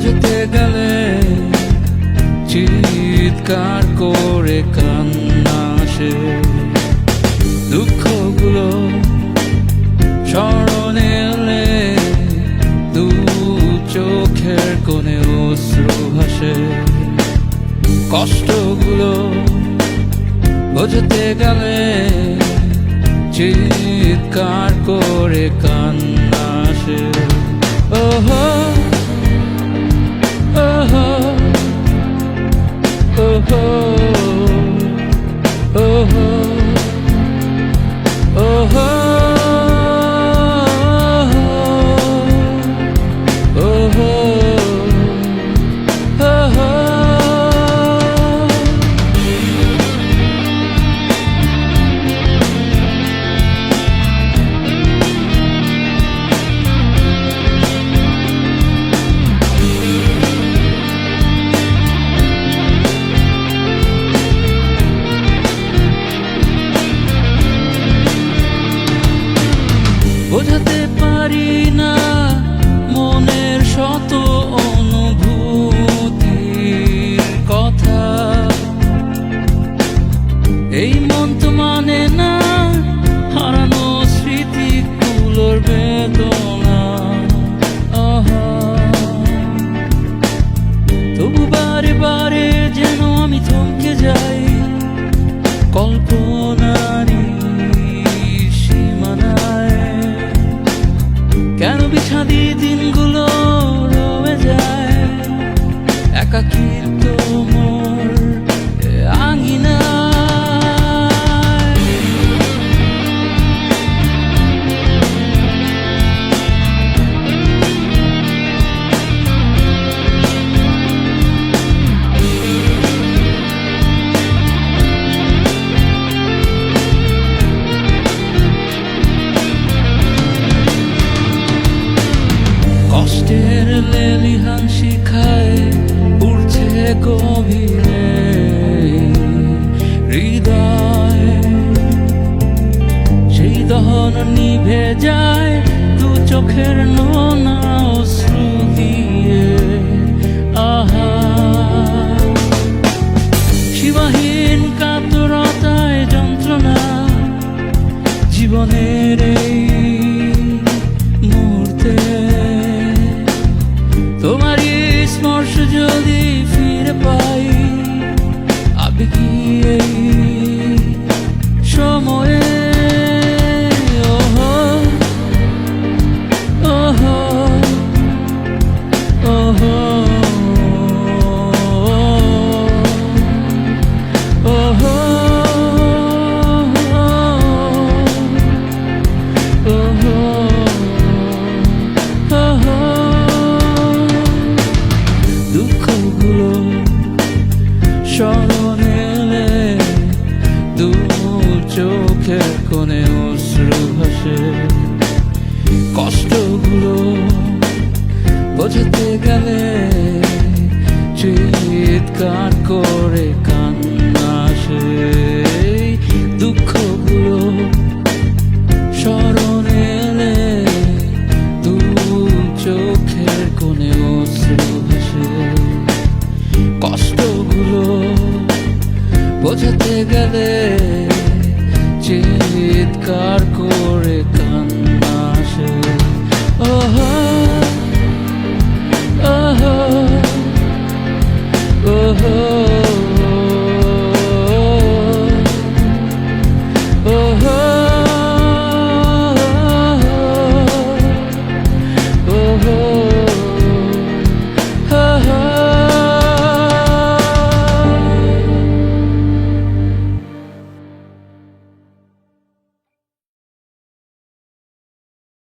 বোঝাতে গেলে চিৎকার করে কান্না আসে। দুঃখগুলো স্মরণে এলে দু চোখের কোণে অশ্রু ভাসে। কষ্টগুলো বোঝাতে গেলে চিৎকার করে কান্না আসে। ওহো ওহো ওহো ওহো ওহো ওহো ওহো। বোঝাতে পারি না মনের শত অনুভূতির কথা। এই মন তো মানে না হারানো স্মৃতিগুলোর বেদনা। তবু বারে বারে যেন আমি থমকে যাই কল্পনারই সীমানায়। কেন বিছাদি দিনগুলো রয়ে যায় একাকিত্ব মোর আঙিনায়। কষ্টের লেলিহান শিখায় উড়ছে গভীরে হৃদয়। সেই দহন নিভে যায় দু চোখের নোনা অশ্রু দিয়ে। আহা সীমাহীন কাতরতায় যন্ত্রণা জীবনের এই মুহূর্তে। তোমারই স্পর্শ যদি ফিরে পাই আবেগী এই সময়ে। ওহো ওহো ওহো ওহো ওহো ওহো। দুঃখগুলো স্মরণে এলে দু চোখের কোণে অশ্রু ভাসে। কষ্টগুলো বোঝাতে গেলে চিৎকার করে কান্না আসে। দুঃখগুলো স্মরণে এলে দু চোখের কোণে অশ্রু ভাসে। কষ্টগুলো বোঝাতে গেলে চিৎকার